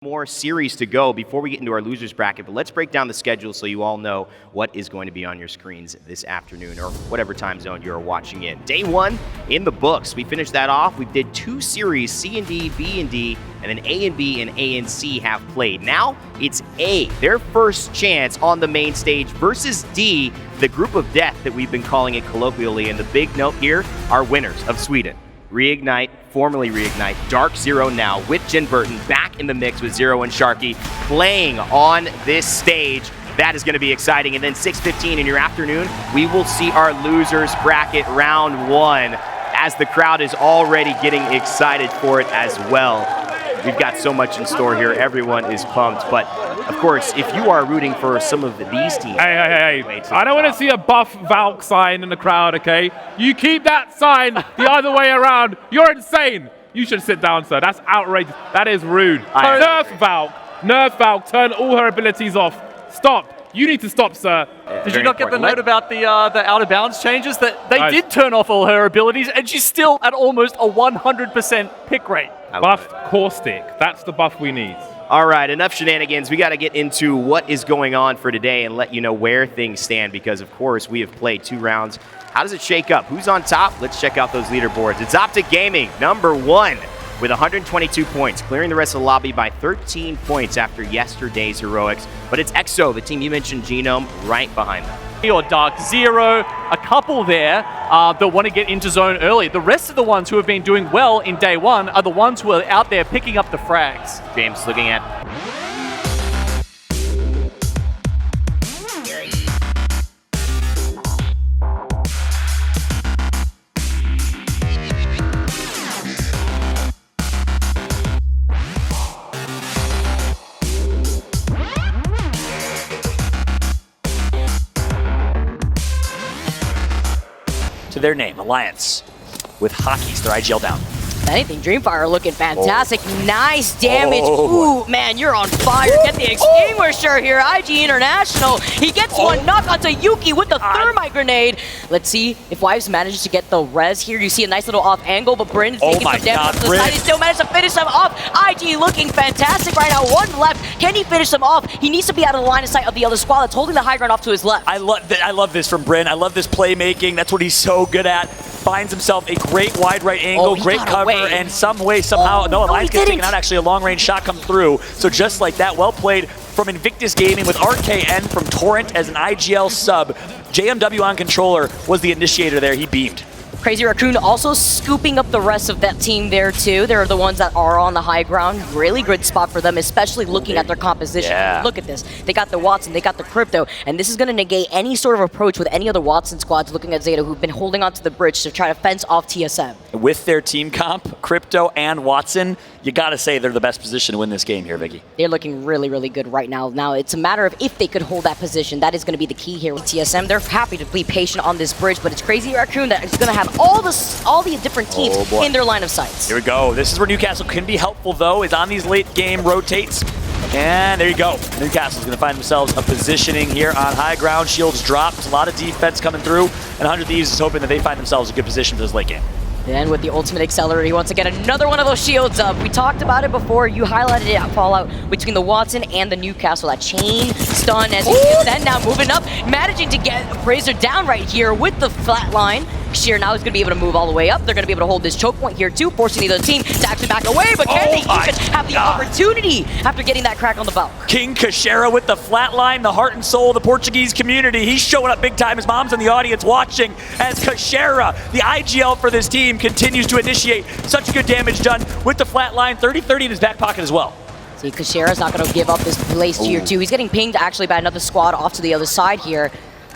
More series to go before we get into our losers bracket, but let's break down the schedule so you all know what is going to be on your screens this afternoon or whatever time zone you're watching in. Day one in the books. We finished that off. We did two series, C and D, B and D, and then A and B and A and C have played. Now it's A, their first chance on the main stage versus D, the group of death that we've been calling it colloquially. And the big note here are winners of Sweden. Reignite, formerly Reignite, Dark Zero now with Jin Burton back in the mix with Zero and Sharky playing on this stage. That is going to be exciting. And then 6:15 in your afternoon, we will see our losers bracket round one as the crowd is already getting excited for it as well. We've got so much in store here. Everyone is pumped. But, of course, if you are rooting for some of these teams... Hey. I don't want to see a buff Valk sign in the crowd, okay? You keep that sign the other way around. You're insane. You should sit down, sir. That's outrageous. That is rude. Nerf Valk. Turn all her abilities off. Stop. You need to stop, sir. Did you not get the note about the out of bounds changes? That they did turn off all her abilities, and she's still at almost a 100% pick rate. Buffed Caustic. That's the buff we need. All right, enough shenanigans. We got to get into what is going on for today and let you know where things stand because, of course, we have played 2 rounds. How does it shake up? Who's on top? Let's check out those leaderboards. It's Optic Gaming, number 1 with 122 points, clearing the rest of the lobby by 13 points after yesterday's heroics. But it's EXO, the team you mentioned, Genome, right behind them. Or Dark Zero, a couple there that want to get into zone early. The rest of the ones who have been doing well in day one are the ones who are out there picking up the frags. James looking at... to their name, Alliance, with Hockeys, their IGL down. Anything, Dreamfire looking fantastic. Nice damage. Ooh, man, you're on fire. Get the extinguisher here. IG International. He gets one knock onto Yuki with the thermite grenade. Let's see if Wives manages to get the res here. You see a nice little off angle, but Bryn is taking some damage to the side. He still managed to finish them off. IG looking fantastic right now. 1 left. Can he finish them off? He needs to be out of the line of sight of the other squad that's holding the high ground off to his left. I love this from Bryn. I love this playmaking. That's what he's so good at. Finds himself a great wide right angle, great cover, and some way, somehow, Alliance gets taken out. Actually, a long-range shot comes through. So just like that, well played from Invictus Gaming with RKN from Torrent as an IGL sub. JMW on controller was the initiator there. He beamed. Crazy Raccoon also scooping up the rest of that team there too. They're the ones that are on the high ground. Really good spot for them, especially looking at their composition. Yeah. Look at this. They got the Watson, they got the Crypto, and this is going to negate any sort of approach with any other Watson squads looking at Zeta who've been holding onto the bridge to try to fence off TSM. With their team comp, Crypto and Watson, you got to say they're the best position to win this game here, Vicky. They're looking really, really good right now. Now, it's a matter of if they could hold that position. That is going to be the key here with TSM. They're happy to be patient on this bridge, but it's Crazy Raccoon that is going to have all the different teams in their line of sights. Here we go. This is where Newcastle can be helpful, though, is on these late game rotates. And there you go. Newcastle's going to find themselves a positioning here on high ground. Shields dropped. A lot of defense coming through. And 100 Thieves is hoping that they find themselves a good position for this late game. And with the ultimate accelerator, he wants to get another one of those shields up. We talked about it before. You highlighted it at Fallout between the Watson and the Newcastle. That chain stun as he gets that now moving up, managing to get Fraser down right here with the flat line. Sheer now is going to be able to move all the way up. They're going to be able to hold this choke point here too, forcing the other team to actually back away. But can they even have the opportunity after getting that crack on the belt? kimqsc with the flat line, the heart and soul of the Portuguese community. He's showing up big time. His mom's in the audience watching as kimqsc, the IGL for this team, continues to initiate such good damage done with the flat line. 30-30 in his back pocket as well. See, kimqsc's not going to give up this place tier 2. He's getting pinged actually by another squad off to the other side here.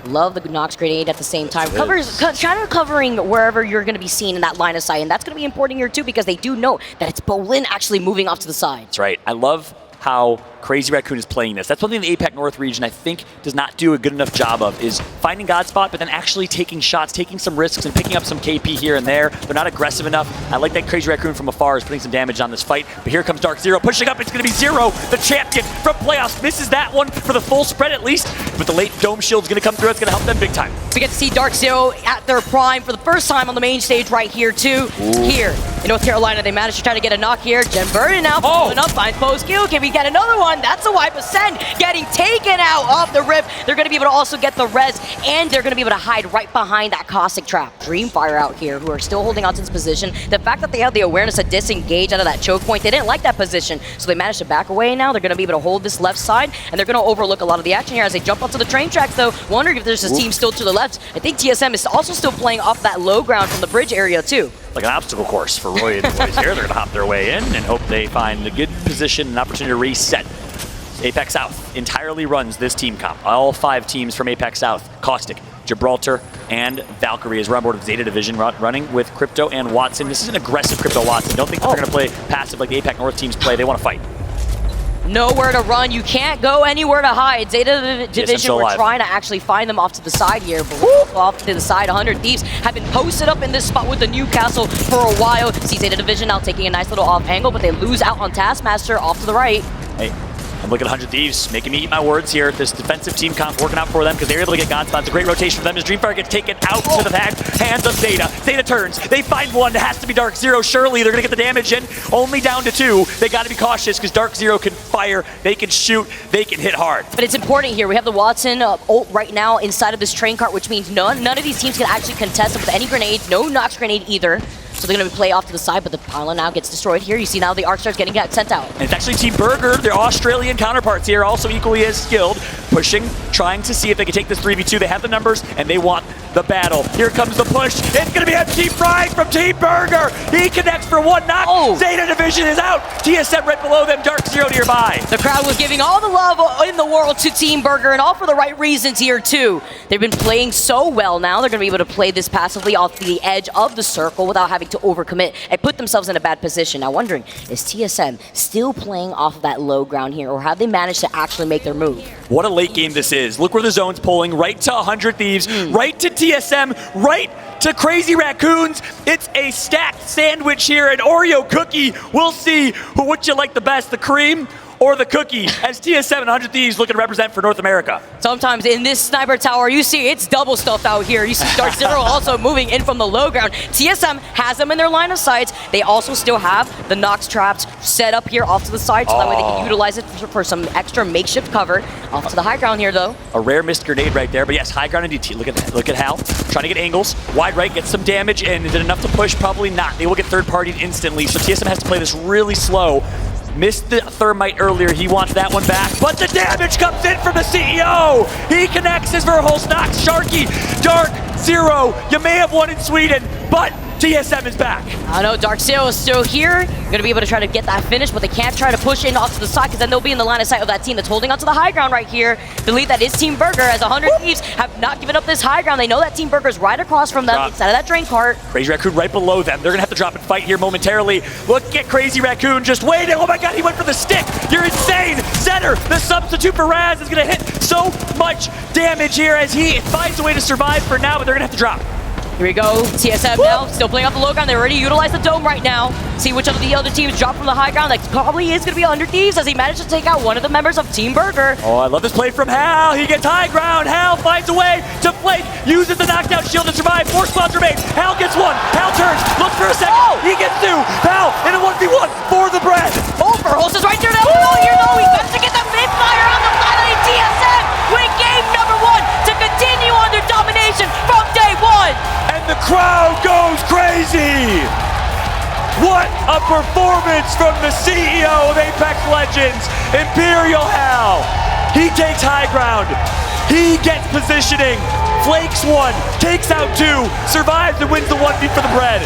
Love the Nox grenade at the same time. Covering wherever you're going to be seen in that line of sight. And that's going to be important here too because they do know that it's Bolin actually moving off to the side. That's right. I love how Crazy Raccoon is playing this. That's one thing the APAC North region I think does not do a good enough job of is finding Godspot, but then actually taking shots, taking some risks, and picking up some KP here and there. They're not aggressive enough. I like that Crazy Raccoon from afar is putting some damage on this fight. But here comes Dark Zero pushing up. It's going to be Zero, the champion from playoffs. Misses that one for the full spread at least. But the late dome shield's going to come through. It's going to help them big time. We get to see Dark Zero at their prime for the first time on the main stage right here too. Here. in North Carolina. They managed to try to get a knock here. Jen Burden now pulling up, finds post kill. Can we get another one? That's a wipe. Ascend getting taken out off the rip. They're going to be able to also get the res, and they're going to be able to hide right behind that caustic trap. Dreamfire out here, who are still holding on to this position. The fact that they have the awareness to disengage out of that choke point, they didn't like that position, so they managed to back away now. They're going to be able to hold this left side, and they're going to overlook a lot of the action here as they jump onto the train tracks, though. Wondering if there's a team still to the left. I think TSM is also still playing off that low ground from the bridge area, too. Like an obstacle course for Roy and the boys here. They're going to hop their way in and hope they find a good position and opportunity to reset. Apex South entirely runs this team comp. All 5 teams from Apex South, Caustic, Gibraltar, and Valkyrie is on board with Zeta Division running with Crypto and Watson. This is an aggressive Crypto Watson. Don't think they're going to play passive like the Apex North teams play. They want to fight. Nowhere to run. You can't go anywhere to hide. Zeta Division were trying to actually find them off to the side here, but off to the side. 100 Thieves have been posted up in this spot with the Newcastle for a while. See Zeta Division now taking a nice little off angle, but they lose out on Taskmaster off to the right. Hey, I'm looking at 100 Thieves, making me eat my words here. This defensive team comp working out for them because they're able to get God spots. A great rotation for them as Dreamfire gets taken out to the hands of Zeta. Zeta turns. They find one. It has to be Dark Zero. Surely they're going to get the damage in. Only down to 2. They got to be cautious because Dark Zero can fire. They can shoot. They can hit hard. But it's important here. We have the Watson ult right now inside of this train cart, which means none of these teams can actually contest with any grenade. No Nox grenade either. So they're going to play off to the side, but the pylon now gets destroyed here. You see now the Arc Star's getting sent out. And it's actually Team Burger, their Australian counterparts here, also equally as skilled, pushing, trying to see if they can take this 3v2. They have the numbers, and they want the battle. Here comes the push. It's going to be MT Pride from Team Burger. He connects for 1 knock. Oh. Zeta Division is out. TSM right below them. Dark Zero nearby. The crowd was giving all the love in the world to Team Burger, and all for the right reasons here, too. They've been playing so well now. They're going to be able to play this passively off the edge of the circle without having to overcommit and put themselves in a bad position. Now wondering, is TSM still playing off of that low ground here, or have they managed to actually make their move? What a late game this is. Look where the zone's pulling, right to 100 Thieves, right to TSM, right to Crazy Raccoons. It's a stacked sandwich here, an Oreo cookie. We'll see which you like the best, the cream or the cookie, as TSM and 100 Thieves looking to represent for North America. Sometimes in this sniper tower, you see it's double stuffed out here. You see Dark Zero also moving in from the low ground. TSM has them in their line of sight. They also still have the Nox traps set up here off to the side, so that way they can utilize it for some extra makeshift cover. Off to the high ground here, though. A rare missed grenade right there, but yes, high ground and DT. Look at Hal trying to get angles. Wide right, gets some damage, and is it enough to push? Probably not. They will get third-partied instantly, so TSM has to play this really slow. Missed the thermite earlier. He wants that one back, but the damage comes in from the CEO. He connects his Verholz knocks Sharky. Dark Zero. You may have won in Sweden, but TSM is back. I know Dark Zero is still here. Going to be able to try to get that finish, but they can't try to push in off to the side because then they'll be in the line of sight of that team that's holding onto the high ground right here. The lead that is Team Burger, as 100 Thieves have not given up this high ground. They know that Team Burger's right across from them inside of that drain cart. Crazy Raccoon right below them. They're going to have to drop and fight here momentarily. Look at Crazy Raccoon just waiting. Oh my god, he went for the stick. You're insane. Center, the substitute for Raz, is going to hit so much damage here as he finds a way to survive for now, but they're going to have to drop. Here we go, TSM now, still playing off the low ground. They already utilized the dome right now. See which of the other teams drop from the high ground. That probably is going to be 100 Thieves as he managed to take out one of the members of Team Burger. Oh, I love this play from Hal. He gets high ground. Hal finds a way to flank, uses the knockdown shield to survive. 4 squads remain. Hal gets one. Hal turns, looks for a second. He gets 2. Hal in a 1v1 for the bread. Oh, Verholz is right there now. Oh, here though, he got to get the mid-fire on the finally TSM win game number 1 to continue on their domination from day 1. And the crowd goes crazy! What a performance from the CEO of Apex Legends, Imperial Hal! He takes high ground, he gets positioning, flakes 1, takes out 2, survives and wins the 1v for the bread.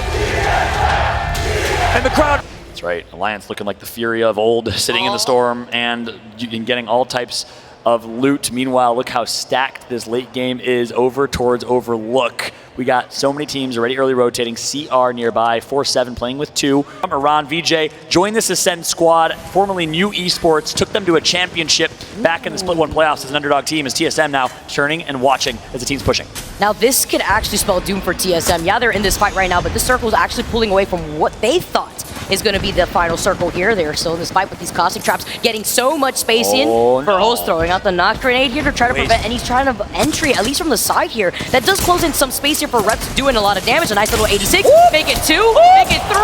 And the crowd... That's right, Alliance looking like the Fury of old, sitting in the storm and getting all types of loot. Meanwhile, look how stacked this late game is over towards Overlook. We got so many teams already early rotating. CR nearby, 4-7 playing with 2. Iran VJ joined this Ascend squad, formerly New Esports, took them to a championship back in the Split 1 playoffs as an underdog team, as TSM now turning and watching as the team's pushing. Now this could actually spell doom for TSM. Yeah, they're in this fight right now, but this circle is actually pulling away from what they thought is going to be the final circle here. They're still in this fight with these caustic traps, getting so much space in. Verho's throwing out the knock grenade here to try to prevent any kind of entry, at least from the side here. That does close in some space here for Reps, doing a lot of damage. A nice little 86. Make it 2, make it 3.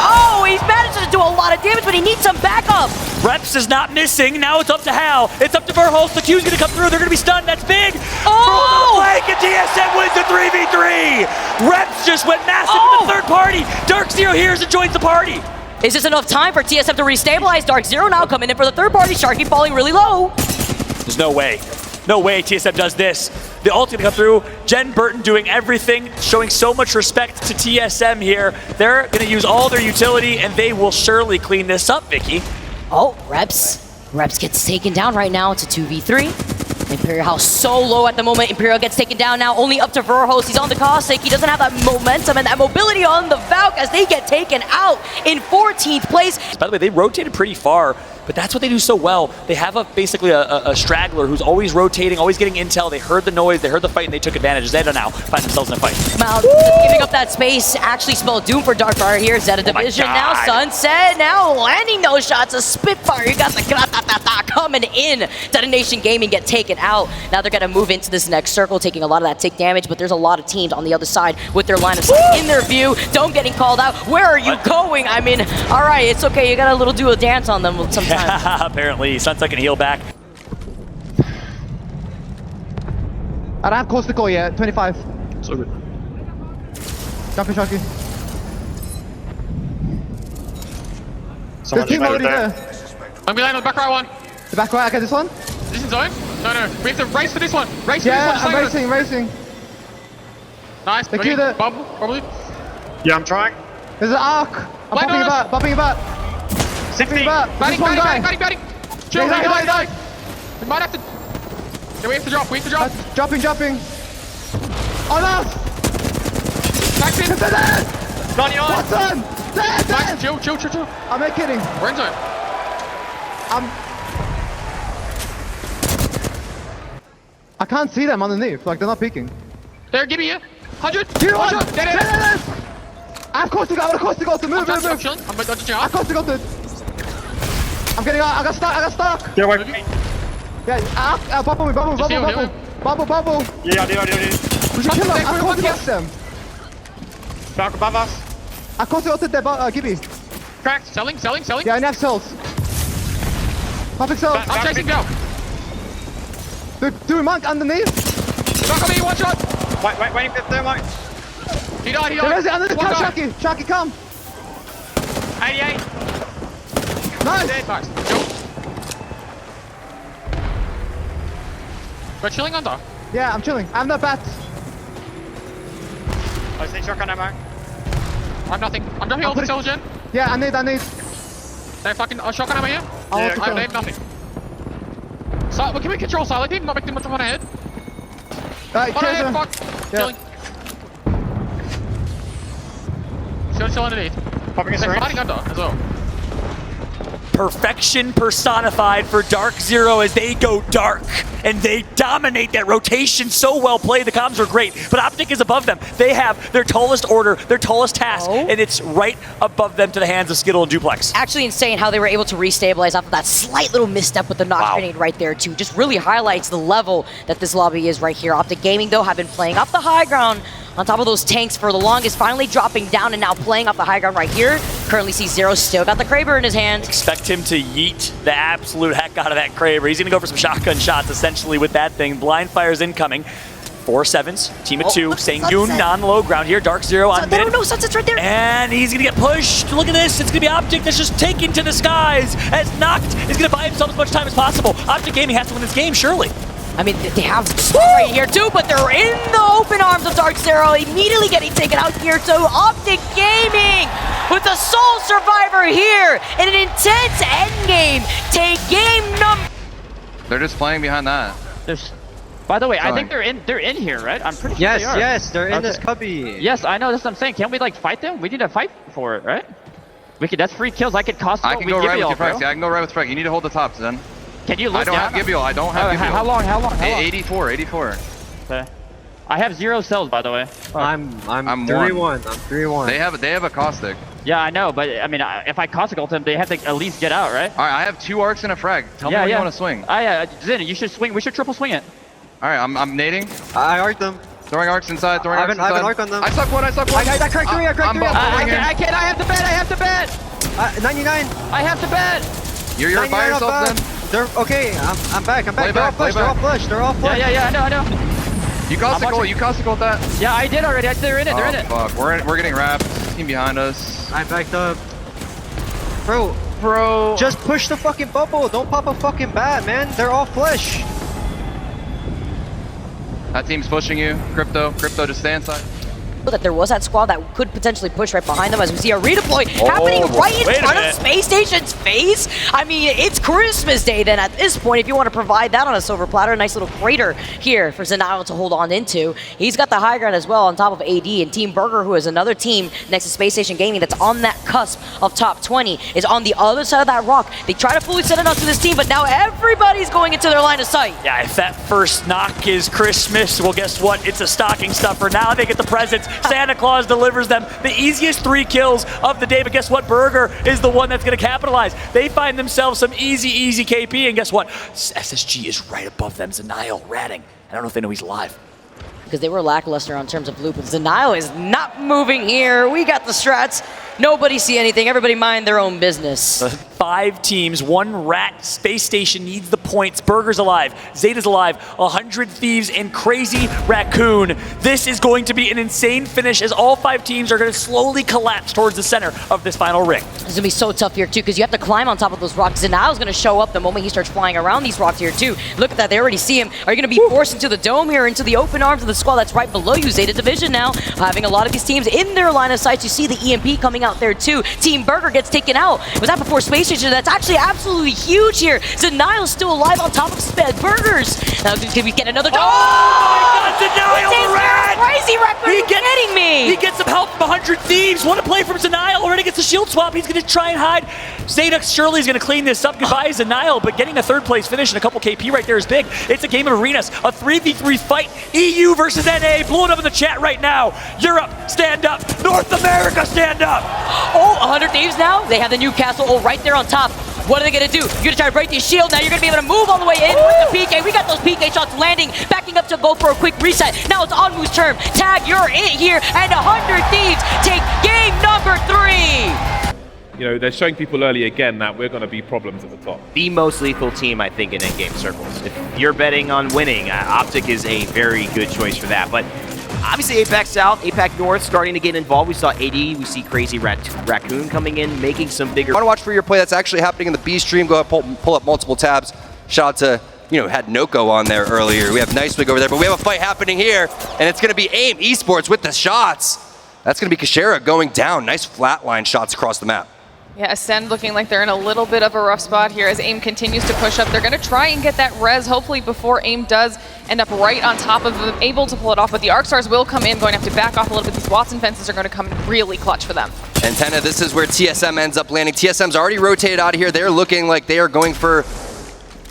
Oh, he's managed to do a lot of damage, but he needs some backup. Reps is not missing. Now it's up to Hal. It's up to Verhols. The Q's gonna come through. They're gonna be stunned. That's big. Oh! Flank, and TSM wins the 3v3. Reps just went massive in the third party. Dark Zero hears and joins the party. Is this enough time for TSM to restabilize? Dark Zero now coming in for the third party. Sharky falling really low. There's no way. No way TSM does this. The ult gonna come through. Jen Burton doing everything, showing so much respect to TSM here. They're gonna use all their utility, and they will surely clean this up, Vicky. Oh, Reps gets taken down right now. It's a 2v3. Imperial House so low at the moment. Imperial gets taken down now, only up to Verhoos. He's on the caustic. He doesn't have that momentum and that mobility on the Valk as they get taken out in 14th place. By the way, they rotated pretty far, but that's what they do so well. They have basically a straggler who's always rotating, always getting intel. They heard the noise, they heard the fight, and they took advantage. Zeta now find themselves in a fight. Mal giving up that space actually spelled doom for Darkfire here. Zeta Division now, Sunset now landing those shots. A Spitfire, you got the coming in. Detonation Gaming get taken out. Now they're gonna move into this next circle, taking a lot of that tick damage, but there's a lot of teams on the other side with their line of sight in their view. Dome getting called out. Where are you going? I mean, all right, it's okay. You gotta do a dance on them sometimes. Apparently, Sunset can heal back. I don't have close to goal yet. 25. So good. Jumping Sharky. Someone There's team just already made it there. I'm behind on the back right one. The back right, okay, this one? This is zone? No. We have to race for this one. Race Yeah, for this one. I'm racing. Nice. They Ready? queue the- Bubble, probably. Yeah, I'm trying. There's an arc. I'm Light bumping us. about, bumping about. 60. About. Batting. This one guy. Chill, Yeah, die. We might have to... Yeah, we have to drop. Dropping. On us! Back in. What's on? Dead. Nice. Chill. I'm not kidding. We're in zone. I can't see them underneath, like they're not peeking. There, give me here. 100. Here, One one. shot. Dead. I have course to go, to move. I'm chilling. I'm dodging I have out. course to go to. I'm getting out, I got stuck. Get away from me. Yeah, bubble. Just heal. Bubble. Yeah, I do. We should kill them, I One course to kill. watch them. Back above us. I course to go to their Gibby. Cracked. Selling. Yeah, I have cells. Perfect cells. I'm chasing Gal. Do monk underneath. Knock on me. One shot. Waiting for the thermite. He died. There is it underneath. One Come, guy. Sharky, come. 88. Nice. Nice. Chill. We're chilling under. Yeah, I'm chilling. I'm not bad. I see shotgun ammo. I'm nothing. I'm dropping all the cells, Jen. Yeah, I need. They fucking shotgun ammo here. I want Yeah, to I kill. have nothing. So, well, can we control silent team? Not make too much of an head. Alright, On ahead, Chaser. fuck. Yeah. Chilling. Chill underneath. Popping a They're syringe. fighting under as well. Perfection personified for Dark Zero as they go dark and they dominate that rotation. So well played. The comms are great, but Optic is above them. They have their tallest order, their tallest task, and it's right above them to the hands of Skittle and Duplex. Actually insane how they were able to restabilize after that slight little misstep with the knock grenade right there too. Just really highlights the level that this lobby is right here. Optic Gaming though have been playing up the high ground on top of those tanks for the longest, finally dropping down and now playing up the high ground right here. Currently see Zero still got the Kraber in his hand. Expect him to yeet the absolute heck out of that Kraber. He's gonna go for some shotgun shots essentially with that thing. Blind fire's incoming. 4-7s, team of 2, look, Sangyun Sunset. on low ground here. Dark Zero on mid. No, Sunset's right there. And he's gonna get pushed. Look at this. It's gonna be Optic that's just taken to the skies as Noct is gonna buy himself as much time as possible. Optic Gaming has to win this game, surely. I mean, they have stuff right here too, but they're in the open arms of Dark Zero, immediately getting taken out here. So Optic Gaming with the sole survivor here in an intense endgame. Take game number. They're just playing behind that. By the way, I Sorry. think they're in here, right? I'm pretty sure they are. Yes, they're in this cubby. Yes, I know. That's what I'm saying. Can't we like fight them? We need to fight for it, right? We could. That's free kills. I could cost. I can go right with you, Frex. Yeah, I can go right with Frex. You need to hold the tops, then. Can you look I don't down? have Gibiel. I don't have Gibiel. How long? 84. Okay. I have 0 cells, by the way. I'm I'm 3-1. I'm 3-1. They have a caustic. Yeah, I know, but I mean, if I caustic ult him, they have to at least get out, right? All right, I have 2 arcs and a frag. Tell me where you want to swing. Zin, you should swing. We should triple swing it. All right, I'm nading. I arced them. Throwing arcs inside. Throwing arcs inside. I have an arc on them. I suck one. I cracked 3. I cracked 3. I'm buffing him. I can't. I have to bet. I have to bet. 99. I have to bet. You're by yourself then. They're okay. I'm back. They're all flush. They're all flush. Yeah. I know. You caustic ult that. Yeah, I did already. They're in it. They're in it. Fuck. We're getting wrapped. Team behind us. I backed up. Bro. Just push the fucking bubble. Don't pop a fucking bat, man. They're all flush. That team's pushing you. Crypto, just stay inside. That there was that squad that could potentially push right behind them as we see a redeploy happening right in front of Space Station's face. I mean, it's Christmas Day then at this point. If you want to provide that on a silver platter, a nice little crater here for Zenile to hold on into. He's got the high ground as well on top of AD, and Team Burger, who is another team next to Space Station Gaming that's on that cusp of top 20, is on the other side of that rock. They try to fully set it up to this team, but now everybody's going into their line of sight. Yeah, if that first knock is Christmas, well, guess what? It's a stocking stuffer. Now they get the presents. Santa Claus delivers them the easiest 3 kills of the day, but guess what? Burger is the one that's going to capitalize. They find themselves some easy KP, and guess what? SSG is right above them. Zenile ratting. I don't know if they know he's alive. Because they were lackluster on terms of loop, but Zenile is not moving here. We got the strats. Nobody see anything. Everybody mind their own business. 5 teams, 1 rat. Space Station needs the points. Burger's alive. Zeta's alive. 100 Thieves and Crazy Raccoon. This is going to be an insane finish as all 5 teams are going to slowly collapse towards the center of this final ring. It's going to be so tough here, too, because you have to climb on top of those rocks. Zenile's going to show up the moment he starts flying around these rocks here, too. Look at that. They already see him. Are you going to be forced into the dome here, into the open arms of the squad that's right below you? Zeta Division now having a lot of these teams in their line of sight. You see the EMP coming out there, too. Team Burger gets taken out. Was that before Space Station? That's actually absolutely huge here. Zenile's still alive on top of Sped Burgers. Now, can we get another? Oh my God, Zenile ran! Crazy Raccoon, you kidding me? He gets some help from 100 Thieves. What a play from Zenile. Already gets a shield swap. He's going to try and hide. Zeta surely is going to clean this up. Goodbye, Zenile, but getting a 3rd place finish and a couple KP right there is big. It's a game of arenas, a 3v3 fight. EU versus NA. Blow it up in the chat right now. Europe, stand up. North America, stand up. Oh, 100 Thieves now. They have the Newcastle ult right there on top. What are they going to do? You're going to try to break these shield. Now you're going to be able to move all the way in with the PK. We got those PK shots landing, backing up to go for a quick reset. Now it's Onmu's turn. Tag, you're it here, and 100 Thieves take game number 3. You know, they're showing people early again that we're going to be problems at the top. The most lethal team, I think, in in-game circles. If you're betting on winning, Optic is a very good choice for that. But obviously, APAC South, APAC North starting to get involved. We saw AD, we see Crazy Raccoon coming in, making some bigger... I want to watch for your play that's actually happening in the B stream. Go ahead, pull up multiple tabs. Shout out to, had Noko on there earlier. We have Nicewig over there, but we have a fight happening here, and it's going to be AIM Esports with the shots. That's going to be Kashera going down. Nice flatline shots across the map. Yeah, Ascend looking like they're in a little bit of a rough spot here as AIM continues to push up. They're going to try and get that res, hopefully before AIM does end up right on top of them, able to pull it off. But the Arcstars will come in, going to have to back off a little bit. These Watson fences are going to come in really clutch for them. Antenna, this is where TSM ends up landing. TSM's already rotated out of here. They're looking like they are going for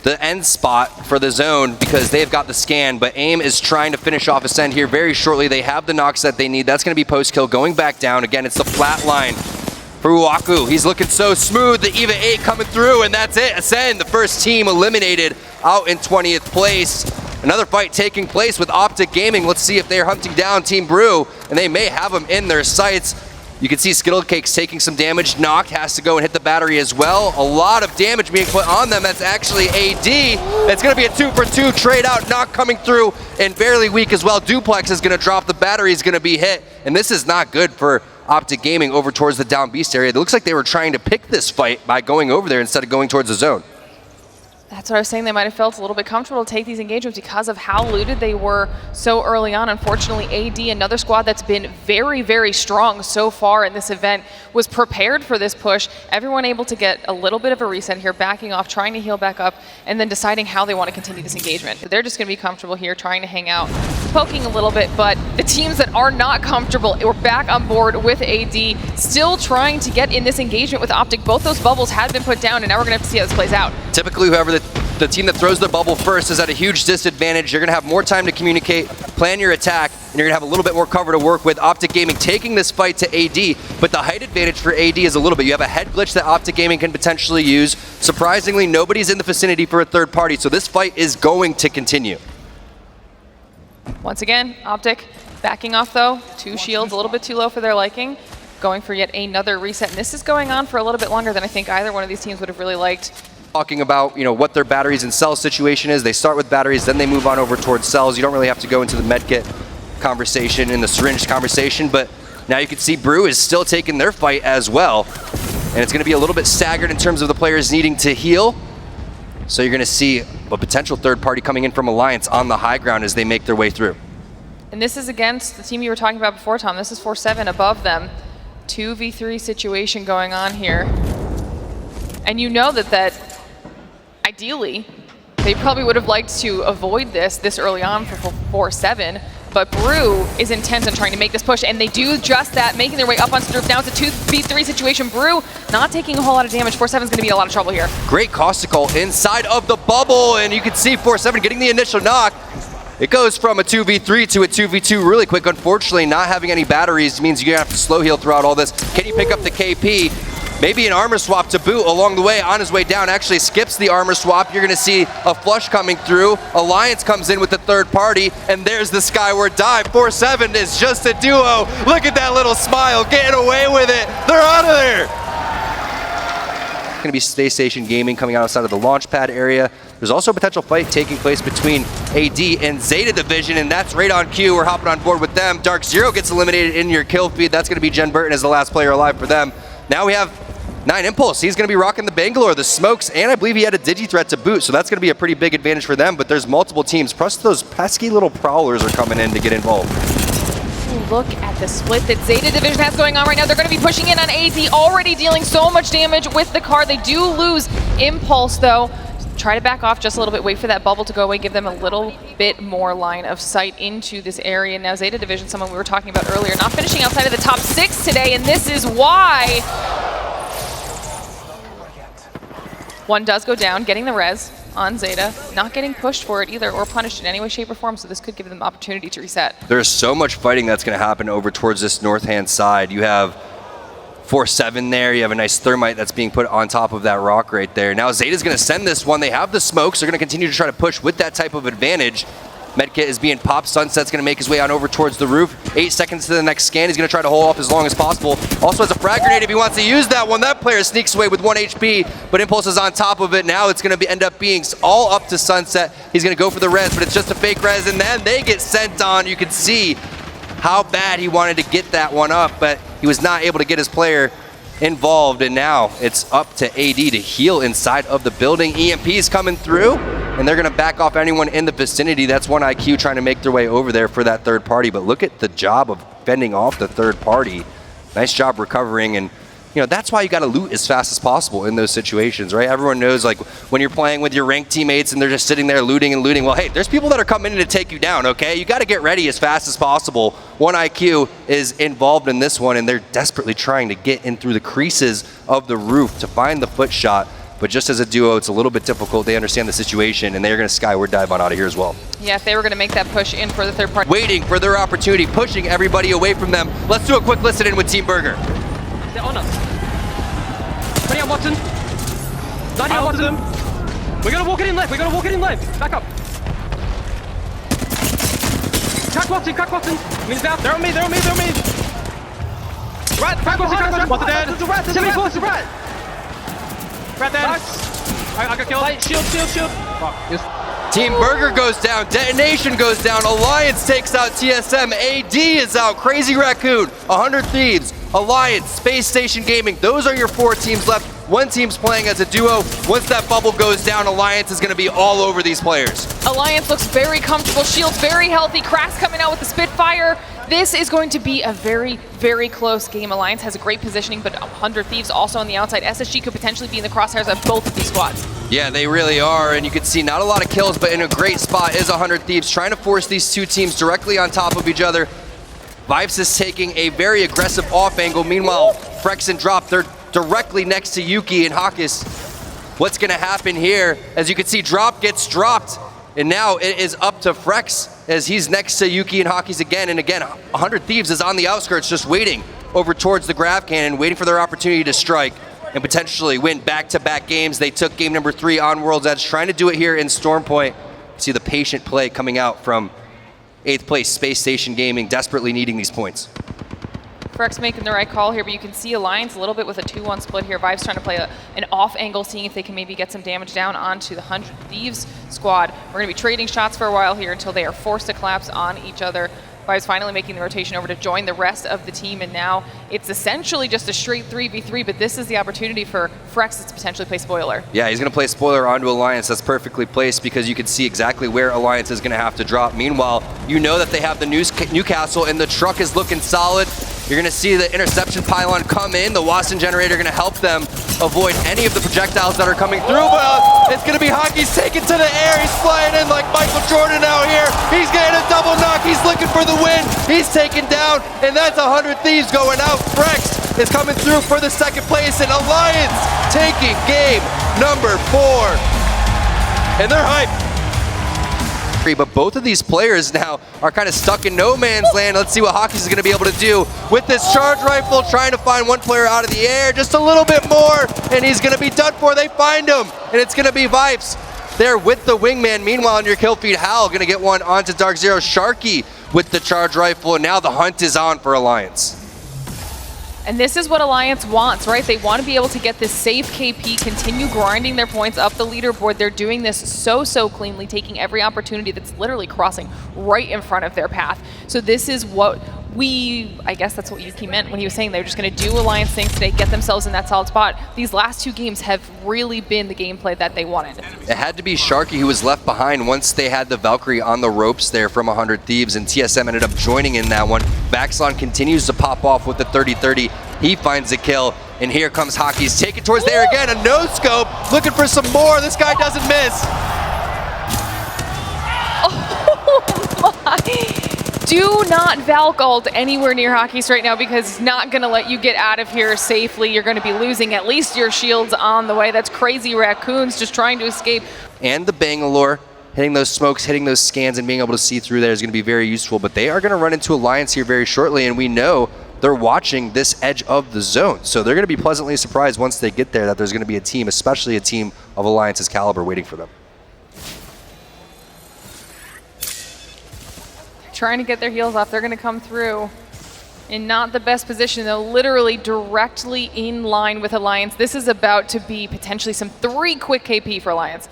the end spot for the zone because they've got the scan, but AIM is trying to finish off Ascend here very shortly. They have the knocks that they need. That's going to be post-kill. Going back down. Again, it's the flat line for Uwaku. He's looking so smooth. The EVA 8 coming through, and that's it. Ascend, the first team eliminated, out in 20th place. Another fight taking place with Optic Gaming. Let's see if they're hunting down Team Brew, and they may have them in their sights. You can see Skittlecakes taking some damage. Knock has to go and hit the battery as well. A lot of damage being put on them. That's actually AD. It's going to be a 2-for-2 trade out. Knock coming through and barely weak as well. Duplex is going to drop. The battery is going to be hit, and this is not good for Optic Gaming over towards the down beast area. It looks like they were trying to pick this fight by going over there instead of going towards the zone. That's what I was saying. They might have felt a little bit comfortable to take these engagements because of how looted they were so early on. Unfortunately, AD, another squad that's been very, very strong so far in this event, was prepared for this push. Everyone able to get a little bit of a reset here, backing off, trying to heal back up, and then deciding how they want to continue this engagement. They're just going to be comfortable here, trying to hang out, poking a little bit, but the teams that are not comfortable are back on board with AD, still trying to get in this engagement with Optic. Both those bubbles have been put down, and now we're going to have to see how this plays out. Typically, whoever the team that throws the bubble first is at a huge disadvantage. You're going to have more time to communicate plan your attack, and you're gonna have a little bit more cover to work with. Optic Gaming taking this fight to AD, but the height advantage for AD is a little bit. You have a head glitch that Optic Gaming can potentially use. Surprisingly, nobody's in the vicinity for a third party, so this fight is going to continue. Once again, Optic backing off though. 2 shields, a little bit too low for their liking. Going for yet another reset, and this is going on for a little bit longer than I think either one of these teams would have really liked. Talking about, you know, what their batteries and cells situation is. They start with batteries, then they move on over towards cells. You don't really have to go into the medkit conversation and the syringe conversation, but now you can see Brew is still taking their fight as well. And it's going to be a little bit staggered in terms of the players needing to heal. So you're going to see a potential third party coming in from Alliance on the high ground as they make their way through. And this is against the team you were talking about before, Tom. This is 4-7 above them. 2v3 situation going on here. And you know that ideally, they probably would have liked to avoid this early on for 4-7, but Brew is intent on trying to make this push, and they do just that, making their way up onto the roof. Now it's a 2v3 situation. Brew not taking a whole lot of damage. 4-7 is going to be in a lot of trouble here. Great Caustical inside of the bubble, and you can see 4-7 getting the initial knock. It goes from a 2v3 to a 2v2 really quick. Unfortunately, not having any batteries means you're going to have to slow heal throughout all this. Can you pick up the KP? Maybe an armor swap to boot along the way. On his way down, actually skips the armor swap. You're going to see a flush coming through. Alliance comes in with the third party, and there's the skyward dive. 4-7 is just a duo. Look at that little smile, getting away with it. They're out of there. It's going to be Space Station Gaming coming outside of the launch pad area. There's also a potential fight taking place between AD and Zeta Division, and that's right on cue. We're hopping on board with them. Dark Zero gets eliminated in your kill feed. That's going to be Jen Burton as the last player alive for them. Now we have 9 Impulse. He's going to be rocking the Bangalore, the smokes, and I believe he had a Digi-Threat to boot, so that's going to be a pretty big advantage for them, but there's multiple teams, plus those pesky little Prowlers are coming in to get involved. Look at the split that Zeta Division has going on right now. They're going to be pushing in on AD, already dealing so much damage with the card. They do lose Impulse, though. Try to back off just a little bit, wait for that bubble to go away, give them a little bit more line of sight into this area. Now Zeta Division, someone we were talking about earlier, not finishing outside of the top 6 today, and this is why. One does go down, getting the res on Zeta, not getting pushed for it either or punished in any way, shape, or form, so this could give them opportunity to reset. There's so much fighting that's going to happen over towards this north-hand side. You have 4-7 there. You have a nice thermite that's being put on top of that rock right there. Now Zeta's going to send this one. They have the smokes. They're going to continue to try to push with that type of advantage. Medkit is being popped. Sunset's going to make his way on over towards the roof. 8 seconds to the next scan. He's going to try to hold off as long as possible. Also has a frag grenade if he wants to use that one. That player sneaks away with 1 HP, but Impulse is on top of it. Now it's going to end up being all up to Sunset. He's going to go for the res, but it's just a fake res, and then they get sent on. You can see how bad he wanted to get that one up, but he was not able to get his player involved, and now it's up to AD to heal inside of the building. EMP is coming through, and they're going to back off anyone in the vicinity. That's 1 IQ trying to make their way over there for that third party, but look at the job of fending off the third party. Nice job recovering, and you know, that's why you got to loot as fast as possible in those situations, right? Everyone knows, like, when you're playing with your ranked teammates and they're just sitting there looting and looting, well, hey, there's people that are coming in to take you down, okay? You got to get ready as fast as possible. 1 IQ is involved in this one, and they're desperately trying to get in through the creases of the roof to find the foot shot. But just as a duo, it's a little bit difficult. They understand the situation, and they're going to skyward dive on out of here as well. Yeah, if they were going to make that push in for the third party. Waiting for their opportunity, pushing everybody away from them. Let's do a quick listen in with Team Burger. They're on us. 20 on Watson. 90 on Watson. We're going to walk it in left. We're going to walk it in left. Back up. Crack Watson. Crack Watson. Means down. They're on me. They're on me. They're on me. Rat. Crack Watson. Crack Watson. Watson dead. 74. It's a rat. Rat dead. I got killed. Light. Shield. Shield. Shield. Fuck. Yes. Team Burger goes down. Detonation goes down. Alliance takes out TSM. AD is out. Crazy Raccoon. 100 Thieves. Alliance, Space Station Gaming, those are your 4 teams left. 1 team's playing as a duo. Once that bubble goes down, Alliance is going to be all over these players. Alliance looks very comfortable. Shield's very healthy. Crack's coming out with the Spitfire. This is going to be a very, very close game. Alliance has a great positioning, but 100 Thieves also on the outside. SSG could potentially be in the crosshairs of both of these squads. Yeah, they really are, and you can see not a lot of kills, but in a great spot is 100 Thieves, trying to force these 2 teams directly on top of each other. Vibes is taking a very aggressive off angle. Meanwhile, Frex and Drop, they're directly next to Yuki and Hawkus. What's going to happen here? As you can see, Drop gets dropped, and now it is up to Frex as he's next to Yuki and Hockey's again. And again, 100 Thieves is on the outskirts, just waiting over towards the Grav Cannon, waiting for their opportunity to strike and potentially win back-to-back games. They took game number 3 on World's Edge, trying to do it here in Storm Point. See the patient play coming out from 8th place Space Station Gaming, desperately needing these points. Frex making the right call here, but you can see Alliance a little bit with a 2-1 split here. Vive's trying to play an off angle, seeing if they can maybe get some damage down onto the 100 Thieves squad. We're going to be trading shots for a while here until they are forced to collapse on each other. Vive's finally making the rotation over to join the rest of the team, and now it's essentially just a straight 3v3, but this is the opportunity for Frex to potentially play Spoiler. Yeah, he's going to play Spoiler onto Alliance. That's perfectly placed because you can see exactly where Alliance is going to have to drop. Meanwhile, you know that they have the Newcastle, and the truck is looking solid. You're going to see the interception pylon come in. The Watson generator going to help them avoid any of the projectiles that are coming through, but it's going to be Hockey's taken to the air. He's flying in like Michael Jordan out here. He's getting a double knock. He's looking for the win. He's taken down, and that's 100 Thieves going out. Frex is coming through for the 2nd place, and Alliance taking game number 4. And they're hyped. But both of these players now are kind of stuck in no man's land. Let's see what Hockey's is going to be able to do with this charge rifle, trying to find one player out of the air, just a little bit more, and he's going to be done for. They find him, and it's going to be Vipes there with the wingman. Meanwhile, on your kill feed, Hal going to get one onto Dark Zero. Sharky with the charge rifle, and now the hunt is on for Alliance. And this is what Alliance wants, right? They want to be able to get this safe KP, continue grinding their points up the leaderboard. They're doing this so cleanly, taking every opportunity that's literally crossing right in front of their path. So this is what I guess that's what Yuki meant when he was saying they're just going to do Alliance things today, get themselves in that solid spot. These last 2 games have really been the gameplay that they wanted. It had to be Sharky who was left behind once they had the Valkyrie on the ropes there from 100 Thieves, and TSM ended up joining in that one. Baxlon continues to pop off with the 30-30. He finds a kill, and here comes Hockey's taken towards there again. A no-scope, looking for some more. This guy doesn't miss. Oh my. Do not Valk ult anywhere near Hockey's right now, because he's not going to let you get out of here safely. You're going to be losing at least your shields on the way. That's crazy raccoons just trying to escape. And the Bangalore, hitting those smokes, hitting those scans, and being able to see through there is going to be very useful. But they are going to run into Alliance here very shortly, and we know they're watching this edge of the zone. So they're going to be pleasantly surprised once they get there that there's going to be a team, especially a team of Alliance's caliber, waiting for them. Trying to get their heels off. They're going to come through in not the best position, though, literally directly in line with Alliance. This is about to be potentially some 3 quick KP for Alliance.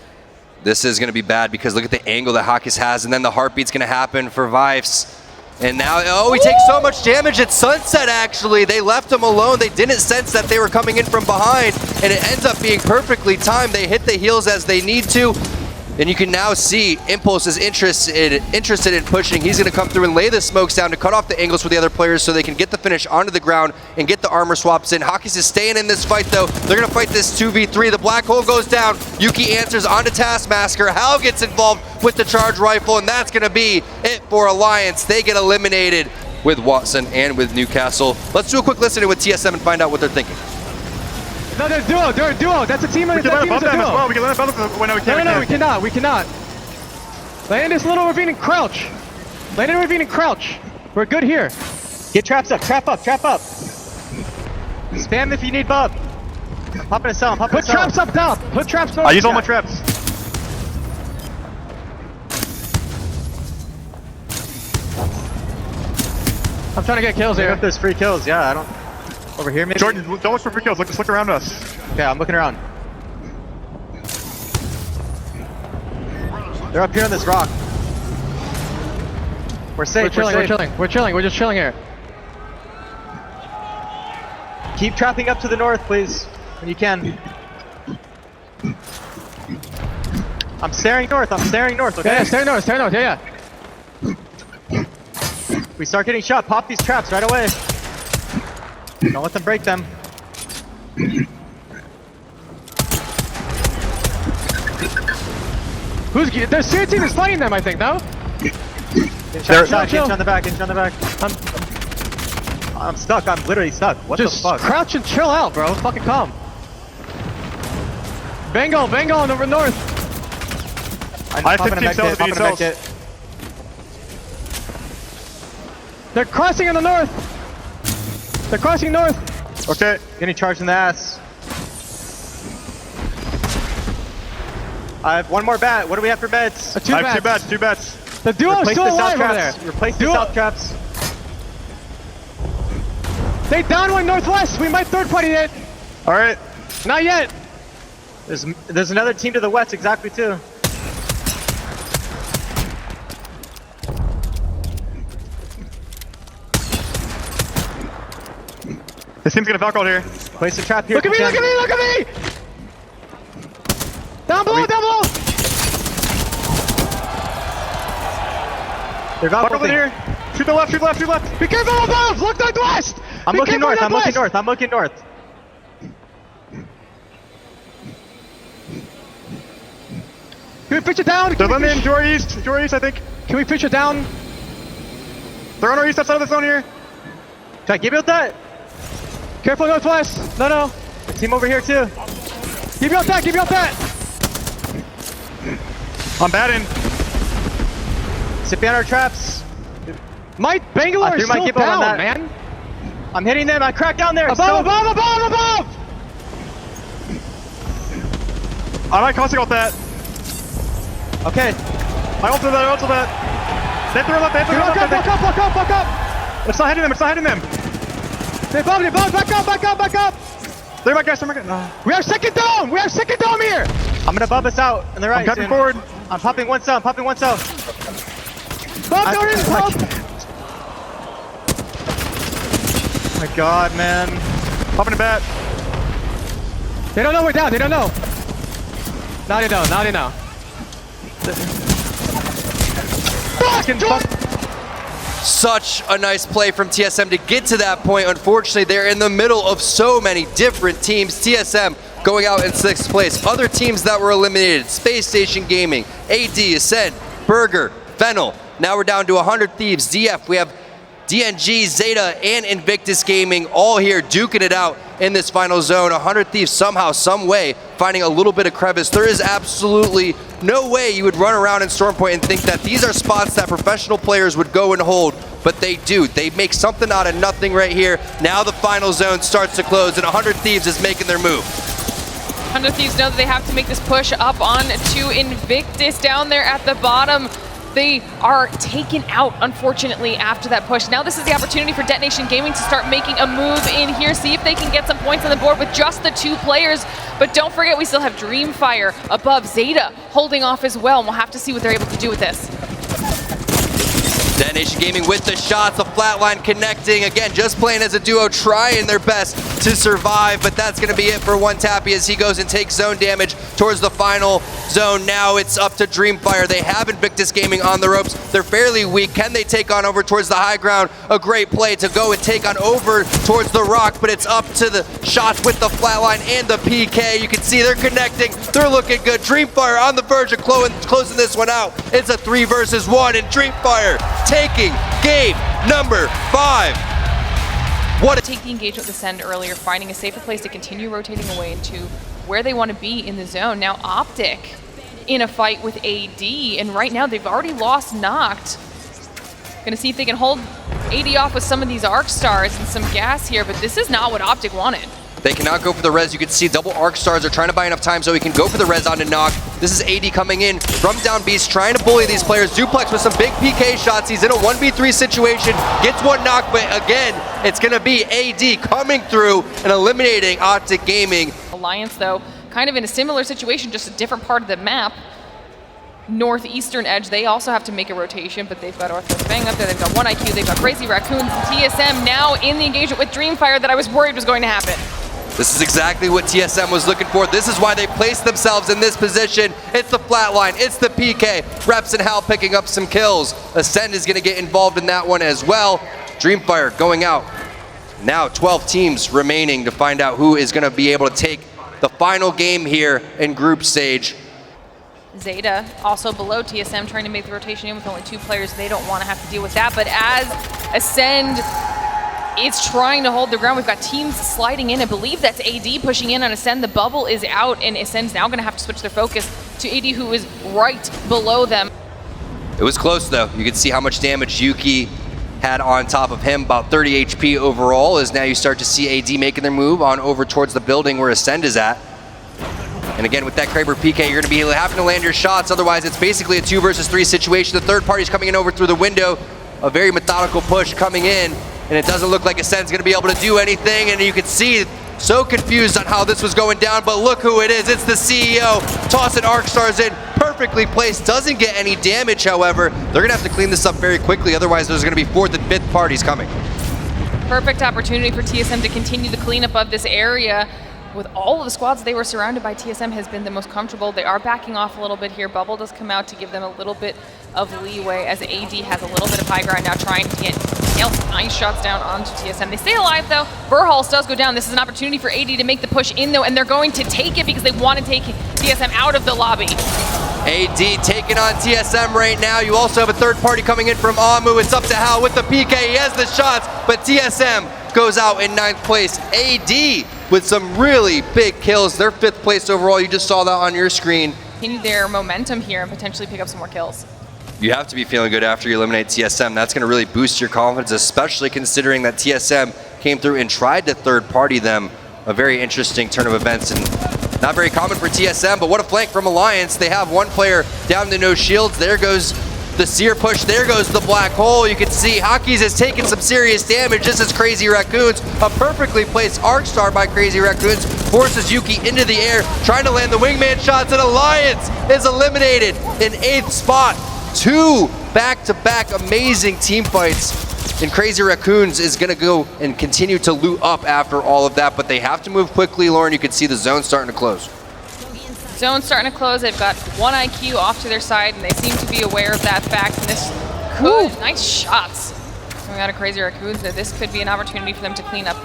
This is going to be bad because look at the angle that Hockey's has, and then the heartbeat's going to happen for Vipes. And now, oh, he takes so much damage at Sunset, actually. They left him alone. They didn't sense that they were coming in from behind, and it ends up being perfectly timed. They hit the heels as they need to. And you can now see Impulse is interested in pushing. He's going to come through and lay the smokes down to cut off the angles for the other players so they can get the finish onto the ground and get the armor swaps in. Hockey's is staying in this fight, though. They're going to fight this 2v3. The black hole goes down. Yuki answers onto Taskmaster. Hal gets involved with the charge rifle, and that's going to be it for Alliance. They get eliminated with Watson and with Newcastle. Let's do a quick listen with TSM and find out what they're thinking. No, they're a duo. That's a team. We can let above them as well. We can let above them. No, we can't. We cannot. Land in this little ravine and crouch. Land in a ravine and crouch. We're good here. Get traps up. Trap up. Spam if you need bub. Pop in a cell. Put traps up top. Put traps north. I use all my traps. I'm trying to get kills here. If there's free kills, yeah, I don't. Over here, maybe? Jordan, don't look for free kills. Just look around us. Okay, I'm looking around. They're up here on this rock. We're safe. We're chilling. We're just chilling here. Keep trapping up to the north, please, when you can. I'm staring north. Okay? Yeah, stare north. Yeah. We start getting shot. Pop these traps right away. Don't let them break them. Their SEER team is fighting them, I think, no? Inch on the back. I'm stuck. I'm literally stuck. What the fuck? Just crouch and chill out, bro. Fucking calm. Bengal on the north. I have 15 cells if you need cells. They're crossing in the north. They're crossing north. Okay. Getting charged in the ass. I have one more bat. What do we have for beds? I have two bats. The duo is still alive over there. Replace the south traps. They down one northwest. We might third party it. All right. Not yet. There's another team to the west exactly too. This team's gonna Valkyrie here. Place the trap here. Look at me, look at me, look at me! Down below, down below! They're Valkyrie here. Shoot the left, shoot left, shoot left. Be careful above! Look northwest! I'm looking north, I'm looking north, I'm looking north. Can we pitch it down? They're landing to our east, I think. Can we pitch it down? They're on our east outside of the zone here. Can I give you that? Careful northwest. No. Team over here too. Give me out that, give me out that! I'm batting. Sit behind our traps. My Bangalore is still down, man. I'm hitting them, I cracked down there. Above! I might caustic ult that. Okay. I ulted that. They threw left, Fuck up! It's not hitting them, They bombed, back up! They're my guys, No. We have second dome here! I'm gonna bump us out on the right. I'm coming forward. I'm popping one cell, Bomb, Oh my god, man. Popping a bat. They don't know we're down, they don't know. Now they know. Such a nice play from TSM to get to that point. Unfortunately, they're in the middle of so many different teams. TSM going out in 6th place. Other teams that were eliminated: Space Station Gaming, AD, Ascend, Burger, Fennel. Now we're down to 100 Thieves, DF. We have DNG, Zeta, and Invictus Gaming all here duking it out in this final zone. 100 Thieves somehow, some way, finding a little bit of crevice. There is absolutely no way you would run around in Stormpoint and think that these are spots that professional players would go and hold, but they do. They make something out of nothing right here. Now the final zone starts to close, and 100 Thieves is making their move. 100 Thieves know that they have to make this push up on to Invictus down there at the bottom. They are taken out, unfortunately, after that push. Now this is the opportunity for Detonation Gaming to start making a move in here, see if they can get some points on the board with just the 2 players. But don't forget, we still have Dreamfire above, Zeta holding off as well, and we'll have to see what they're able to do with this. Detonation Gaming with the shots, the flatline connecting. Again, just playing as a duo, trying their best to survive, but that's going to be it for One Tappy as he goes and takes zone damage towards the final zone. Now it's up to Dreamfire. They have Invictus Gaming on the ropes. They're fairly weak. Can they take on over towards the high ground? A great play to go and take on over towards the rock, but it's up to the shots with the flatline and the PK. You can see they're connecting. They're looking good. Dreamfire on the verge of closing this one out. It's a 3 versus 1, and Dreamfire taking game number 5. What take the engagement with Ascend earlier, finding a safer place to continue rotating away into where they want to be in the zone. Now Optic in a fight with AD, and right now they've already lost Noct. Gonna see if they can hold AD off with some of these Arc Stars and some gas here, but this is not what Optic wanted. They cannot go for the res. You can see double Arc Stars are trying to buy enough time so he can go for the res onto Noct. This is AD coming in from down Beast, trying to bully these players. Duplex with some big PK shots. He's in a 1v3 situation, gets one knock, but again, it's gonna be AD coming through and eliminating Optic Gaming. Alliance, though, kind of in a similar situation, just a different part of the map. Northeastern edge, they also have to make a rotation, but they've got Orthodox Bang up there, they've got 1 IQ, they've got Crazy Raccoons, and TSM now in the engagement with Dreamfire that I was worried was going to happen. This is exactly what TSM was looking for. This is why they placed themselves in this position. It's the flatline, it's the PK. Reps and Hal picking up some kills. Ascend is gonna get involved in that one as well. Dreamfire going out. Now 12 teams remaining to find out who is gonna be able to take the final game here in group stage. Zeta also below TSM trying to make the rotation in with only 2 players. They don't want to have to deal with that, but as Ascend is trying to hold the ground, we've got teams sliding in. I believe that's AD pushing in on Ascend. The bubble is out, and Ascend's now going to have to switch their focus to AD, who is right below them. It was close though. You can see how much damage Yuki had on top of him. About 30 HP overall, as now you start to see AD making their move on over towards the building where Ascend is at. And again, with that Kraber PK, you're going to be having to land your shots. Otherwise, it's basically a 2 versus 3 situation. The third party's coming in over through the window. A very methodical push coming in. And it doesn't look like Ascend's going to be able to do anything. And you can see, so confused on how this was going down. But look who it is. It's the CEO. Tossing Arc Stars in. Perfectly placed. Doesn't get any damage, however. They're going to have to clean this up very quickly. Otherwise, there's going to be 4th and 5th parties coming. Perfect opportunity for TSM to continue the cleanup of this area. With all of the squads they were surrounded by, TSM has been the most comfortable. They are backing off a little bit here. Bubble does come out to give them a little bit of leeway as AD has a little bit of high ground now, trying to get nice shots down onto TSM. They stay alive though. Verhulst does go down. This is an opportunity for AD to make the push in though, and they're going to take it because they want to take TSM out of the lobby. AD taking on TSM right now. You also have a third party coming in from Amu. It's up to Hal with the PK. He has the shots, but TSM goes out in 9th place. AD with some really big kills. They're 5th place overall. You just saw that on your screen. Continue their momentum here and potentially pick up some more kills. You have to be feeling good after you eliminate TSM. That's going to really boost your confidence, especially considering that TSM came through and tried to third party them. A very interesting turn of events and not very common for TSM, but what a flank from Alliance. They have one player down to no shields. There goes the Seer push. There goes the black hole. You can see Hockeys has taken some serious damage. This is Crazy Raccoons. A perfectly placed Arc Star by Crazy Raccoons forces Yuki into the air, trying to land the wingman shots, and Alliance is eliminated in 8th spot. 2 back-to-back amazing team fights. And Crazy Raccoons is going to go and continue to loot up after all of that, but they have to move quickly, Lauren. You can see the zone starting to close. Zone starting to close. They've got 1 IQ off to their side, and they seem to be aware of that fact. And this could, nice shots coming out of Crazy Raccoons. This could be an opportunity for them to clean up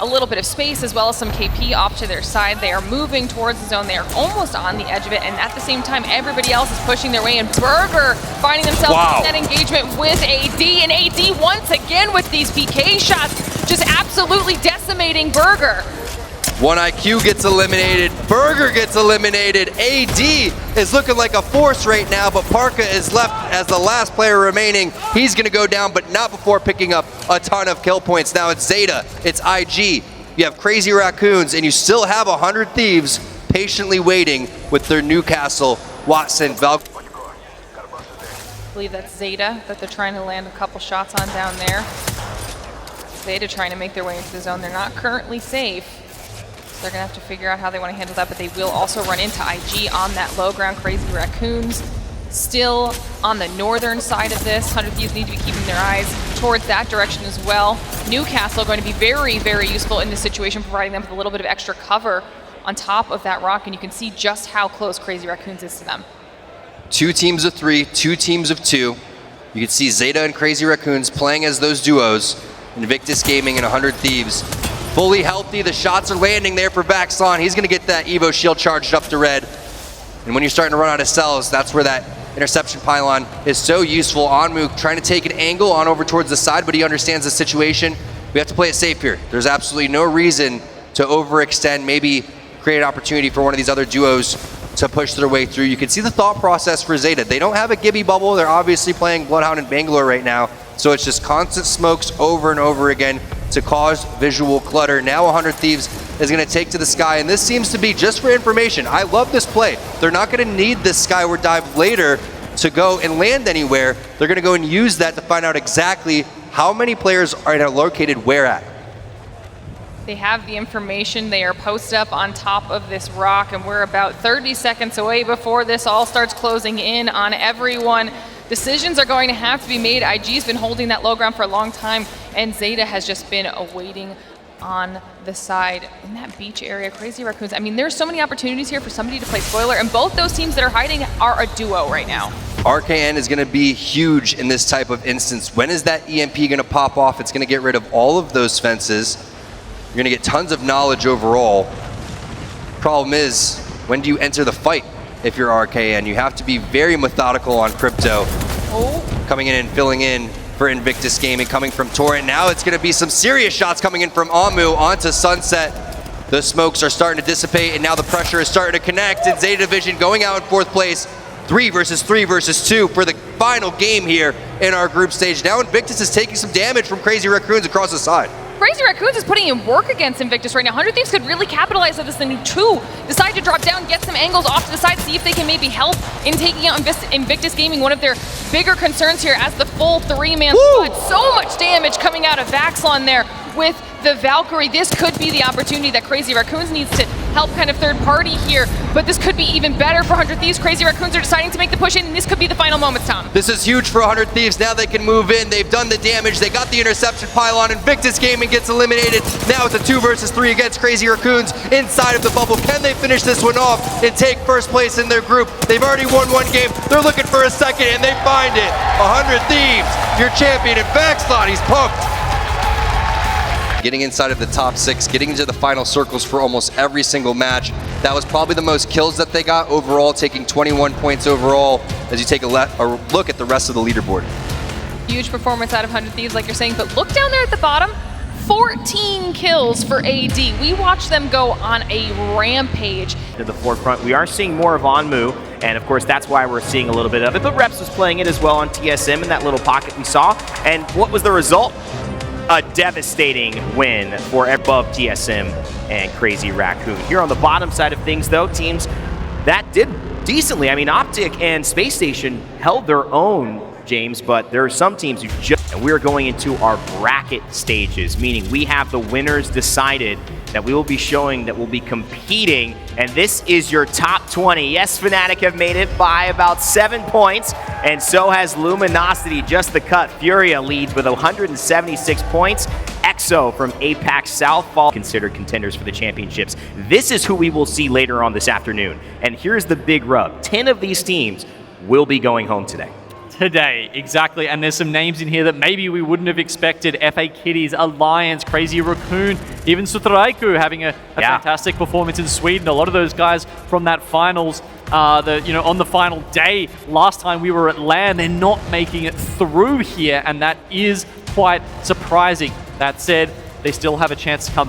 a little bit of space as well as some KP off to their side. They are moving towards the zone. They are almost on the edge of it, and at the same time, everybody else is pushing their way in. Burger finding themselves in that engagement with AD, and AD once again with these PK shots, just absolutely decimating Burger. 1 IQ gets eliminated, Burger gets eliminated, AD is looking like a force right now, but Parka is left as the last player remaining. He's gonna go down, but not before picking up a ton of kill points. Now it's Zeta, it's IG, you have Crazy Raccoons, and you still have 100 Thieves patiently waiting with their Newcastle, Watson, Valk. I believe that's Zeta that they're trying to land a couple shots on down there. Zeta trying to make their way into the zone. They're not currently safe. They're going to have to figure out how they want to handle that, but they will also run into IG on that low ground. Crazy Raccoons still on the northern side of this. 100 Thieves need to be keeping their eyes towards that direction as well. Newcastle going to be very, very useful in this situation, providing them with a little bit of extra cover on top of that rock, and you can see just how close Crazy Raccoons is to them. 2 teams of 3, 2 teams of 2. You can see Zeta and Crazy Raccoons playing as those duos. Invictus Gaming and 100 Thieves. Fully healthy, the shots are landing there for Vaxlon. He's gonna get that Evo shield charged up to red. And when you're starting to run out of cells, that's where that interception pylon is so useful. Onmu trying to take an angle on over towards the side, but he understands the situation. We have to play it safe here. There's absolutely no reason to overextend, maybe create an opportunity for one of these other duos to push their way through. You can see the thought process for Zeta. They don't have a Gibby bubble. They're obviously playing Bloodhound in Bangalore right now. So it's just constant smokes over and over again to cause visual clutter. Now 100 Thieves is going to take to the sky, and this seems to be just for information. I love this play. They're not going to need this skyward dive later to go and land anywhere. They're going to go and use that to find out exactly how many players are located where at. They have the information. They are posted up on top of this rock, and we're about 30 seconds away before this all starts closing in on everyone. Decisions are going to have to be made. IG's been holding that low ground for a long time, and Zeta has just been awaiting on the side in that beach area. Crazy Raccoons. I mean, there's so many opportunities here for somebody to play spoiler, and both those teams that are hiding are a duo right now. RKN is going to be huge in this type of instance. When is that EMP going to pop off? It's going to get rid of all of those fences. You're going to get tons of knowledge overall. Problem is, when do you enter the fight? If you're RKN, you have to be very methodical on Crypto. Coming in and filling in for Invictus Gaming, coming from Torrent. Now it's going to be some serious shots coming in from Amu onto Sunset. The smokes are starting to dissipate, and now the pressure is starting to connect, and Zeta Division going out in 4th place. 3 versus 3 versus 2 for the final game here in our group stage. Now Invictus is taking some damage from Crazy Raccoons across the side. Crazy Raccoons is putting in work against Invictus right now. 100 Thieves could really capitalize on this. The new 2 decide to drop down, get some angles off to the side, see if they can maybe help in taking out Invictus Gaming, one of their bigger concerns here as the full 3-man squad. So much damage coming out of Vaxlon there with the Valkyrie. This could be the opportunity that Crazy Raccoons needs to help kind of third party here, but this could be even better for 100 Thieves. Crazy Raccoons are deciding to make the push in, and this could be the final moments, Tom. This is huge for 100 Thieves. Now they can move in. They've done the damage. They got the interception pylon. Invictus Gaming gets eliminated. Now it's a 2 versus 3 against Crazy Raccoons inside of the bubble. Can they finish this one off and take first place in their group? They've already won one game. They're looking for a second, and they find it. 100 Thieves, your champion. And Vaxlon, he's pumped. Getting inside of the top 6, getting into the final circles for almost every single match. That was probably the most kills that they got overall, taking 21 points overall as you take a look at the rest of the leaderboard. Huge performance out of 100 Thieves, like you're saying, but look down there at the bottom. 14 kills for AD. We watched them go on a rampage. To the forefront, we are seeing more of Onmu, and of course that's why we're seeing a little bit of it, but Reps was playing it as well on TSM in that little pocket we saw. And what was the result? A devastating win for above TSM and Crazy Raccoon. Here on the bottom side of things, though, teams that did decently. I mean, Optic and Space Station held their own, James, but there are some teams who just... And we're going into our bracket stages, meaning we have the winners decided that we will be showing, that we'll be competing, and this is your top 20. Yes, Fnatic have made it by about 7 points, and so has Luminosity, just the cut. Furia leads with 176 points. EXO from Apex South fall considered contenders for the championships. This is who we will see later on this afternoon, and here's the big rub. 10 of these teams will be going home today. Today, exactly, and there's some names in here that maybe we wouldn't have expected. FA Kitties, Alliance, Crazy Raccoon, even Sutraiku having a fantastic performance in Sweden. A lot of those guys from that finals, on the final day, last time we were at LAN, they're not making it through here, and that is quite surprising. That said, they still have a chance to come back.